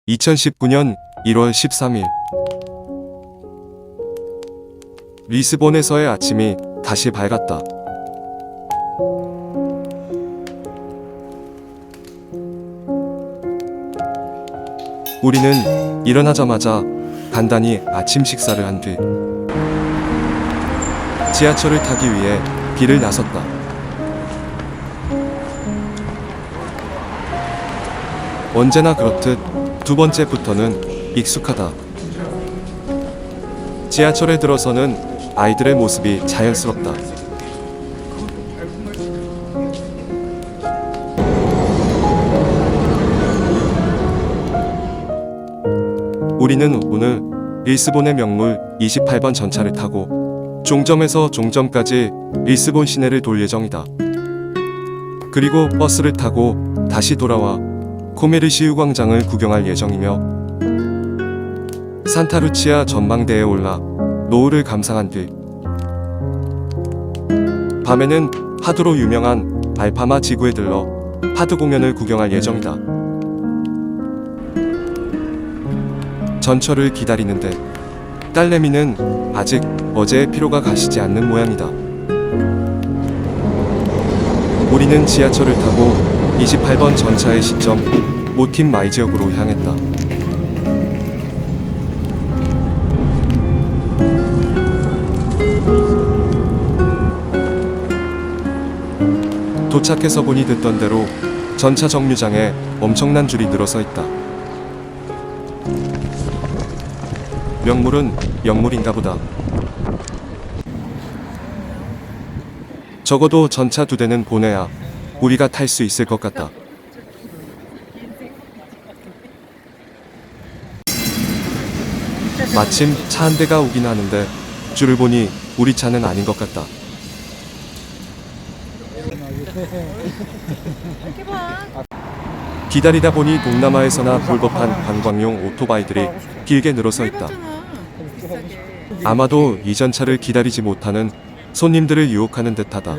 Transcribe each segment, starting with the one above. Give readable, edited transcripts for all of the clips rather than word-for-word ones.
2019년 1월 13일 리스본에서의 아침이 다시 밝았다. 우리는 일어나자마자 간단히 아침 식사를 한 뒤 지하철을 타기 위해 길을 나섰다. 언제나 그렇듯 두 번째부터는 익숙하다. 지하철에 들어서는 아이들의 모습이 자연스럽다. 우리는 오늘 리스본의 명물 28번 전차를 타고 종점에서 종점까지 리스본 시내를 돌 예정이다. 그리고 버스를 타고 다시 돌아와 코메르시우 광장을 구경할 예정이며 산타루치아 전망대에 올라 노을을 감상한 뒤 밤에는 파도로 유명한 알파마 지구에 들러 파도 공연을 구경할 예정이다. 전철을 기다리는데 딸내미는 아직 어제의 피로가 가시지 않는 모양이다. 우리는 지하철을 타고 28번 전차의 시점 모틴 마이 지역으로 향했다. 도착해서 보니 듣던 대로 전차 정류장에 엄청난 줄이 늘어서 있다. 명물은 영물인가 보다. 적어도 전차 2대는 보내야 우리가 탈 수 있을 것 같다. 마침 차 한 대가 오긴 하는데 줄을 보니 우리 차는 아닌 것 같다. 기다리다 보니 동남아에서나 볼 법한 관광용 오토바이들이 길게 늘어서 있다. 아마도 이 전차를 기다리지 못하는 손님들을 유혹하는 듯하다.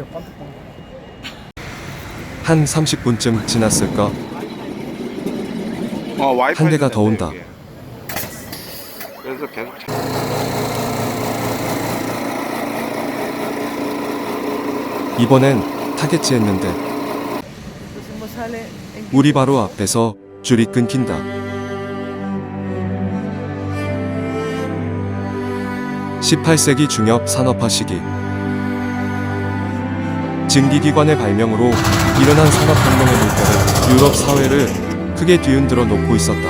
한 30분쯤 지났을까? 한 대가 더 온다. 그래서 계속 이번엔 타겠지 했는데 우리 바로 앞에서 줄이 끊긴다. (18세기) 중엽 산업화 시기 증기기관의 발명으로 일어난 산업혁명의 물결은 유럽 사회를 크게 뒤흔들어 놓고 있었다.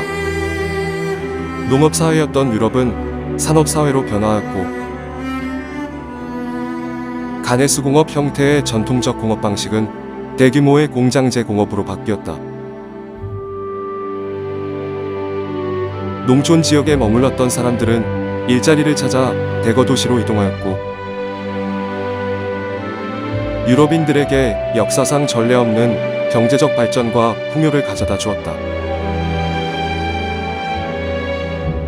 농업사회였던 유럽은 산업사회로 변화하였고 가내수공업 형태의 전통적 공업 방식은 대규모의 공장제 공업으로 바뀌었다. 농촌 지역에 머물렀던 사람들은 일자리를 찾아 대거도시로 이동하였고 유럽인들에게 역사상 전례 없는 경제적 발전과 풍요를 가져다 주었다.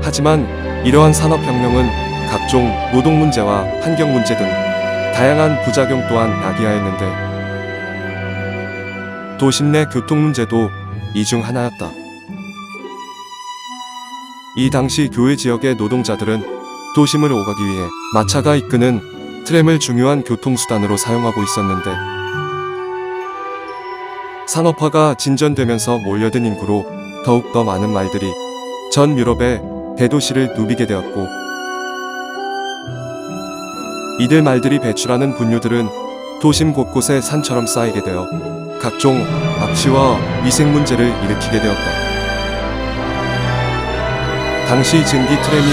하지만 이러한 산업혁명은 각종 노동 문제와 환경 문제 등 다양한 부작용 또한 야기하였는데 도심 내 교통 문제도 이 중 하나였다. 이 당시 교외 지역의 노동자들은 도심을 오가기 위해 마차가 이끄는 트램을 중요한 교통수단으로 사용하고 있었는데 산업화가 진전되면서 몰려든 인구로 더욱더 많은 말들이 전 유럽의 대도시를 누비게 되었고 이들 말들이 배출하는 분유들은 도심 곳곳에 산처럼 쌓이게 되어 각종 악취와 위생 문제를 일으키게 되었다. 당시 증기 트램이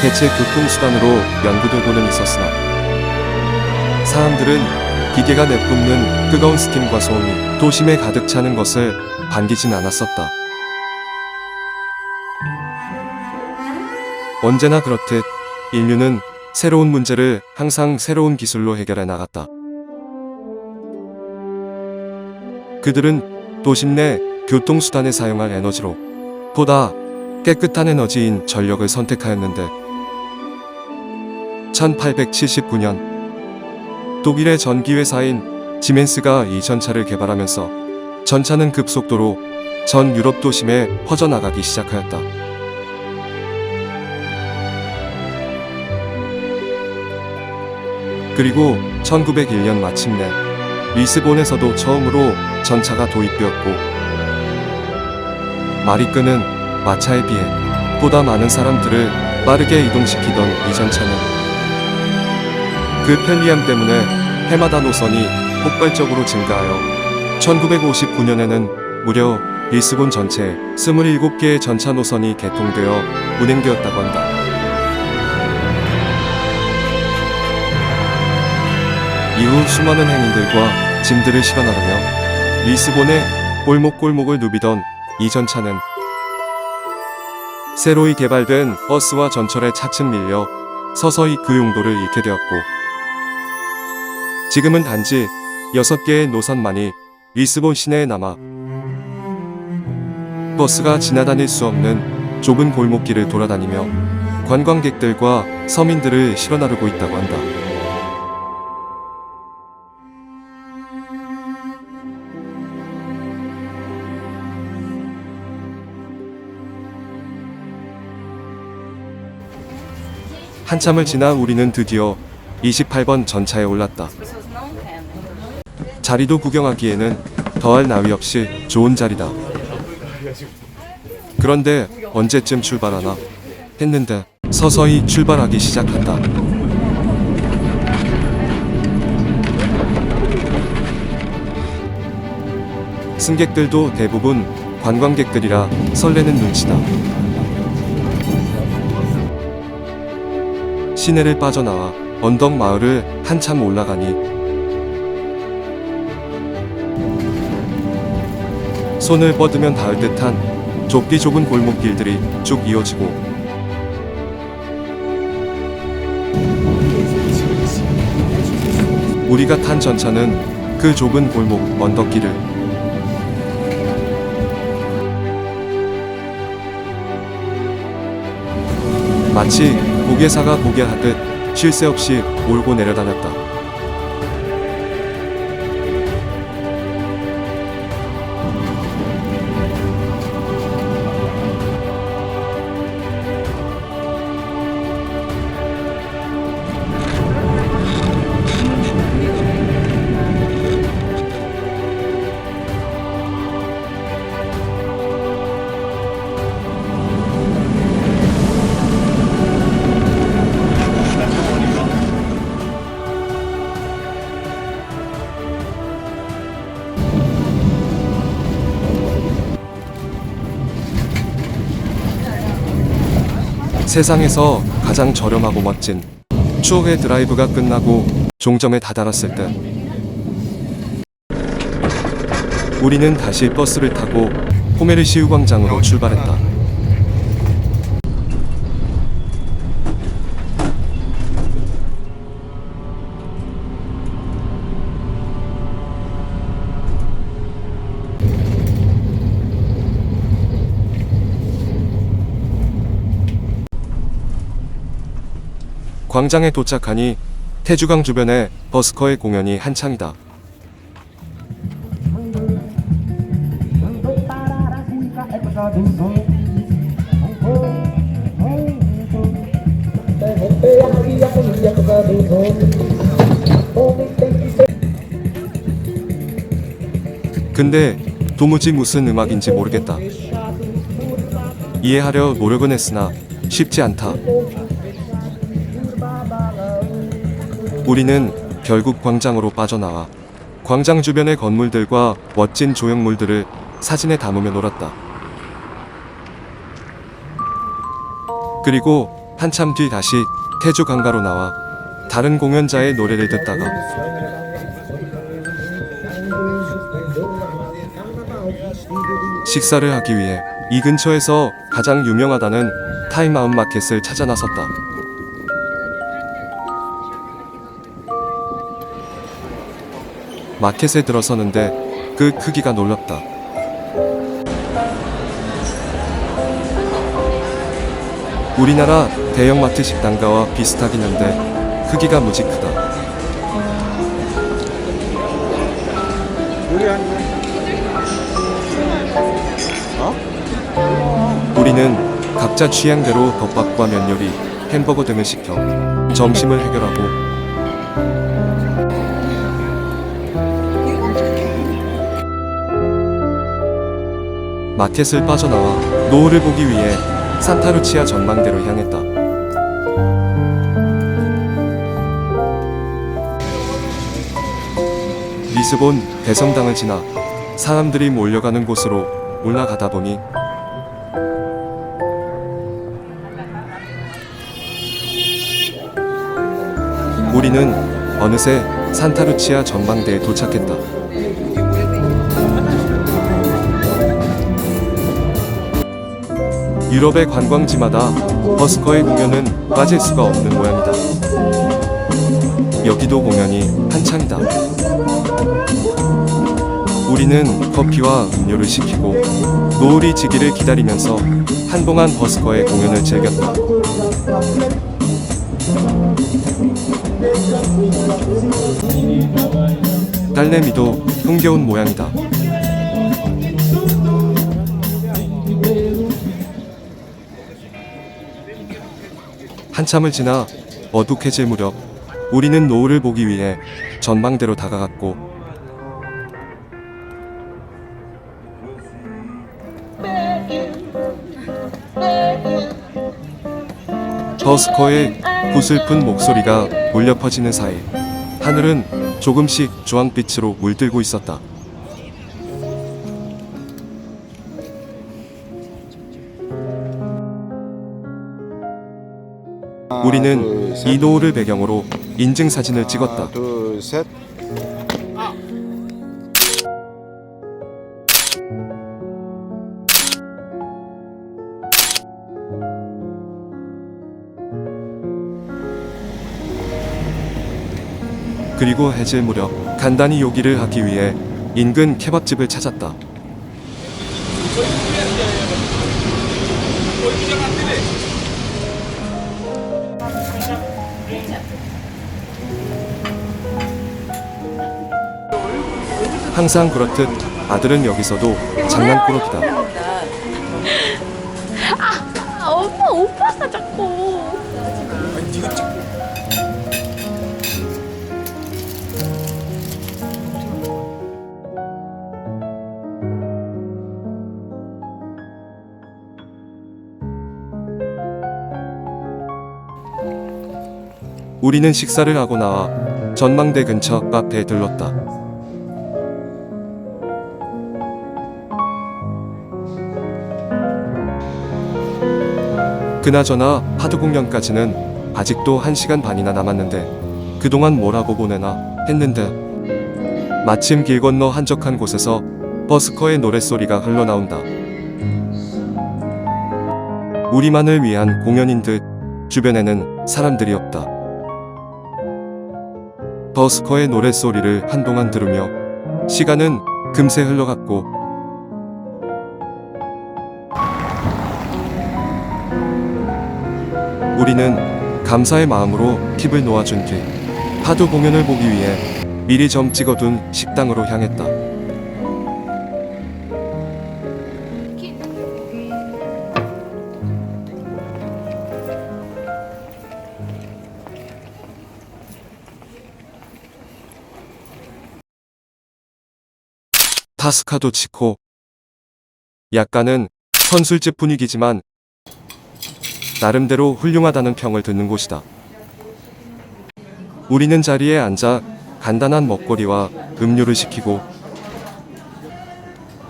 대체 교통수단으로 연구되고는 있었으나 사람들은 기계가 내뿜는 뜨거운 스팀과 소음이 도심에 가득 차는 것을 반기진 않았었다. 언제나 그렇듯 인류는 새로운 문제를 항상 새로운 기술로 해결해 나갔다. 그들은 도심 내 교통수단에 사용할 에너지로 보다 깨끗한 에너지인 전력을 선택하였는데 1879년 독일의 전기회사인 지멘스가 이 전차를 개발하면서 전차는 급속도로 전 유럽 도심에 퍼져나가기 시작하였다. 그리고 1901년 마침내 리스본에서도 처음으로 전차가 도입되었고, 말이 끄는 마차에 비해 보다 많은 사람들을 빠르게 이동시키던 이 전차는 그 편리함 때문에 해마다 노선이 폭발적으로 증가하여 1959년에는 무려 리스본 전체 27개의 전차 노선이 개통되어 운행되었다고 한다. 이후 수많은 행인들과 짐들을 실어나르며 리스본의 골목골목을 누비던 이 전차는 새로이 개발된 버스와 전철에 차츰 밀려 서서히 그 용도를 잃게 되었고, 지금은 단지 6개의 노선만이 리스본 시내에 남아 버스가 지나다닐 수 없는 좁은 골목길을 돌아다니며 관광객들과 서민들을 실어나르고 있다고 한다. 한참을 지나 우리는 드디어 28번 전차에 올랐다. 자리도 구경하기에는 더할 나위 없이 좋은 자리다. 그런데 언제쯤 출발하나 했는데 서서히 출발하기 시작한다. 승객들도 대부분 관광객들이라 설레는 눈치다. 시내를 빠져나와 언덕 마을을 한참 올라가니 손을 뻗으면 닿을 듯한 좁디 좁은 골목길들이 쭉 이어지고, 우리가 탄 전차는 그 좁은 골목 언덕길을 마치 고개사가 고개하듯 쉴 새 없이 몰고 내려다녔다. 세상에서 가장 저렴하고 멋진 추억의 드라이브가 끝나고 종점에 다다랐을 때, 우리는 다시 버스를 타고 포메르시우 광장으로 출발했다. 광장에 도착하니 태주강 주변에 버스커의 공연이 한창이다. 근데 도무지 무슨 음악인지 모르겠다. 이해하려 노력은 했으나 쉽지 않다. 우리는 결국 광장으로 빠져나와 광장 주변의 건물들과 멋진 조형물들을 사진에 담으며 놀았다. 그리고 한참 뒤 다시 태주 강가로 나와 다른 공연자의 노래를 듣다가 식사를 하기 위해 이 근처에서 가장 유명하다는 타임아웃 마켓을 찾아 나섰다. 마켓에 들어서는데 그 크기가 놀랍다. 우리나라 대형마트 식당가와 비슷하긴 한데 크기가 무지 크다. 우리는 각자 취향대로 덮밥과 면 요리, 햄버거 등을 시켜 점심을 해결하고 마켓을 빠져나와 노을을 보기 위해 산타루치아 전망대로 향했다. 리스본 대성당을 지나 사람들이 몰려가는 곳으로 올라가다 보니 우리는 어느새 산타루치아 전망대에 도착했다. 유럽의 관광지마다 버스커의 공연은 빠질 수가 없는 모양이다. 여기도 공연이 한창이다. 우리는 커피와 음료를 시키고 노을이 지기를 기다리면서 한동안 버스커의 공연을 즐겼다. 딸내미도 흥겨운 모양이다. 한참을 지나 어둑해질 무렵 우리는 노을을 보기 위해 전망대로 다가갔고 버스커의 구슬픈 목소리가 울려 퍼지는 사이 하늘은 조금씩 주황빛으로 물들고 있었다. 우리는 이 노을을 배경으로 인증사진을 찍었다. 둘, 셋. 그리고 해질 무렵 간단히 요기를 하기 위해 인근 케밥집을 찾았다. 항상 그렇듯 아들은 여기서도 장난꾸러기다. 엄마 오빠가 자꾸. 우리는 식사를 하고 나와 전망대 근처 카페에 들렀다. 그나저나 파도 공연까지는 아직도 1시간 반이나 남았는데 그동안 뭘 하고 보내나 했는데 마침 길 건너 한적한 곳에서 버스커의 노랫소리가 흘러나온다. 우리만을 위한 공연인 듯 주변에는 사람들이 없다. 버스커의 노랫소리를 한동안 들으며 시간은 금세 흘러갔고 우리는 감사의 마음으로 팁을 놓아준 뒤 파도 공연을 보기 위해 미리 점 찍어둔 식당으로 향했다. 파스카도 치코. 약간은 선술집 분위기지만 나름대로 훌륭하다는 평을 듣는 곳이다. 우리는 자리에 앉아 간단한 먹거리와 음료를 시키고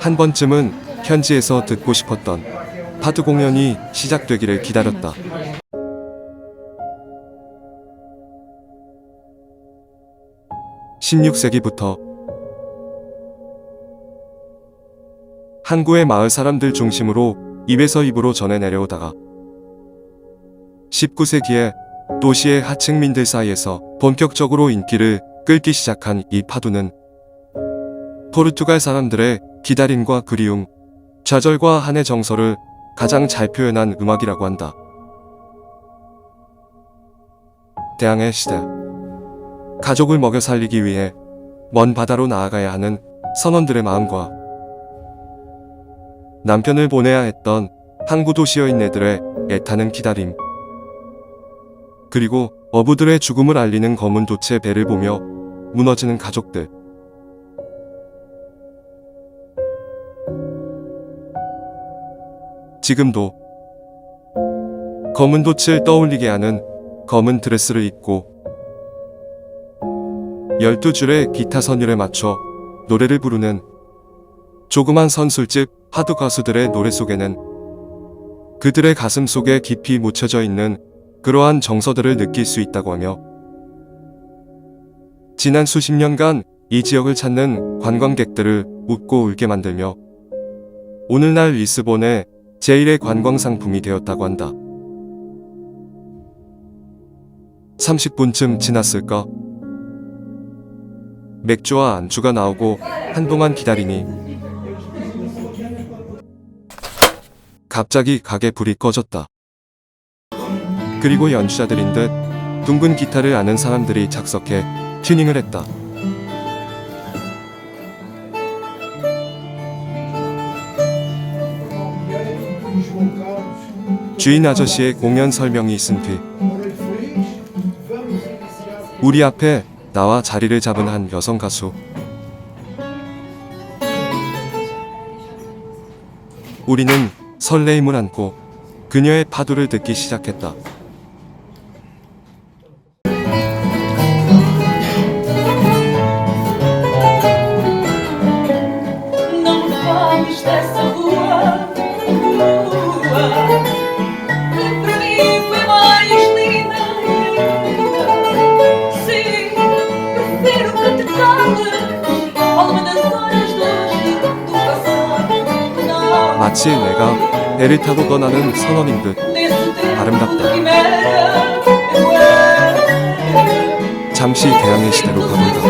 한 번쯤은 현지에서 듣고 싶었던 파도 공연이 시작되기를 기다렸다. (16세기부터) 항구의 마을 사람들 중심으로 입에서 입으로 전해 내려오다가 19세기에 도시의 하층민들 사이에서 본격적으로 인기를 끌기 시작한 이 파도는 포르투갈 사람들의 기다림과 그리움, 좌절과 한의 정서를 가장 잘 표현한 음악이라고 한다. 대항해 시대, 가족을 먹여 살리기 위해 먼 바다로 나아가야 하는 선원들의 마음과 남편을 보내야 했던 항구 도시 여인네들의 애타는 기다림, 그리고 어부들의 죽음을 알리는 검은 돛의 배를 보며 무너지는 가족들. 지금도 검은 돛을 떠올리게 하는 검은 드레스를 입고 12줄의 기타 선율에 맞춰 노래를 부르는 조그만 선술집 하드 가수들의 노래 속에는 그들의 가슴 속에 깊이 묻혀져 있는 그러한 정서들을 느낄 수 있다고 하며 지난 수십 년간 이 지역을 찾는 관광객들을 웃고 울게 만들며 오늘날 리스본의 제1의 관광 상품이 되었다고 한다. 30분쯤 지났을까? 맥주와 안주가 나오고 한동안 기다리니 갑자기 가게 불이 꺼졌다. 그리고 연주자들인 듯 둥근 기타를 아는 사람들이 작석해 튜닝을 했다. 주인 아저씨의 공연 설명이 있은 뒤 우리 앞에 나와 자리를 잡은 한 여성 가수. 우리는 설레임을 안고 그녀의 파도를 듣기 시작했다. Não me fales dessa rua, que para mim foi mais linda. Sim, prefiro que te cales ao longo das horas do passado. Não, 마치 내가 배를 타고 떠나는 선원인 듯 desse tempo 아름답다. de quimera, eu era. 잠시 대항해 시대로 가본다.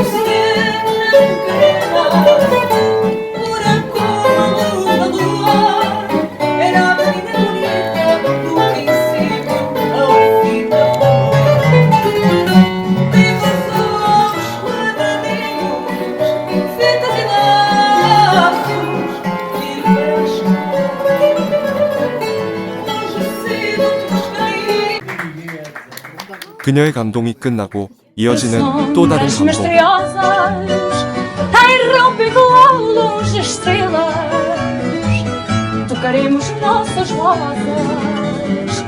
그녀의 감동이 끝나고 이어지는 또 다른 감동. misteriosas irrompem do longe as estrelas. Tocaremos nossas rosas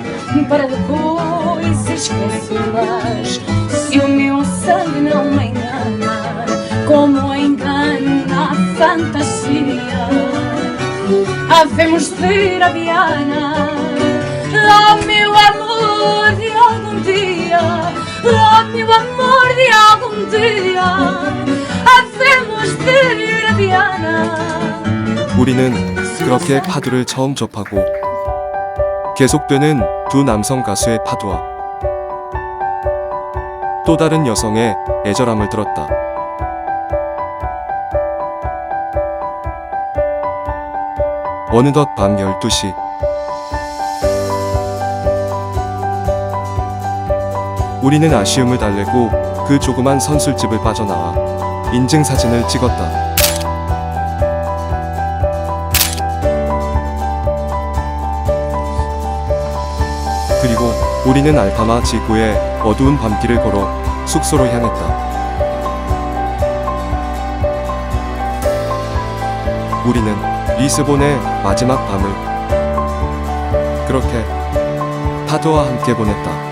para depois esquecê-las. Se o meu sangue não me engana, como engana a fantasia, havemos de ver a Viana. Oh, meu amor de algum dia, oh, meu amor de algum dia, havemos de ver a Viana. 우리는 그렇게 파도를 처음 접하고 계속되는 두 남성 가수의 파도와 또 다른 여성의 애절함을 들었다. 어느덧 밤 12시. 우리는 아쉬움을 달래고 그 조그만 선술집을 빠져나와 인증사진을 찍었다. 그리고 우리는 알파마 지구의 어두운 밤길을 걸어 숙소로 향했다. 우리는 리스본의 마지막 밤을 그렇게 파도와 함께 보냈다.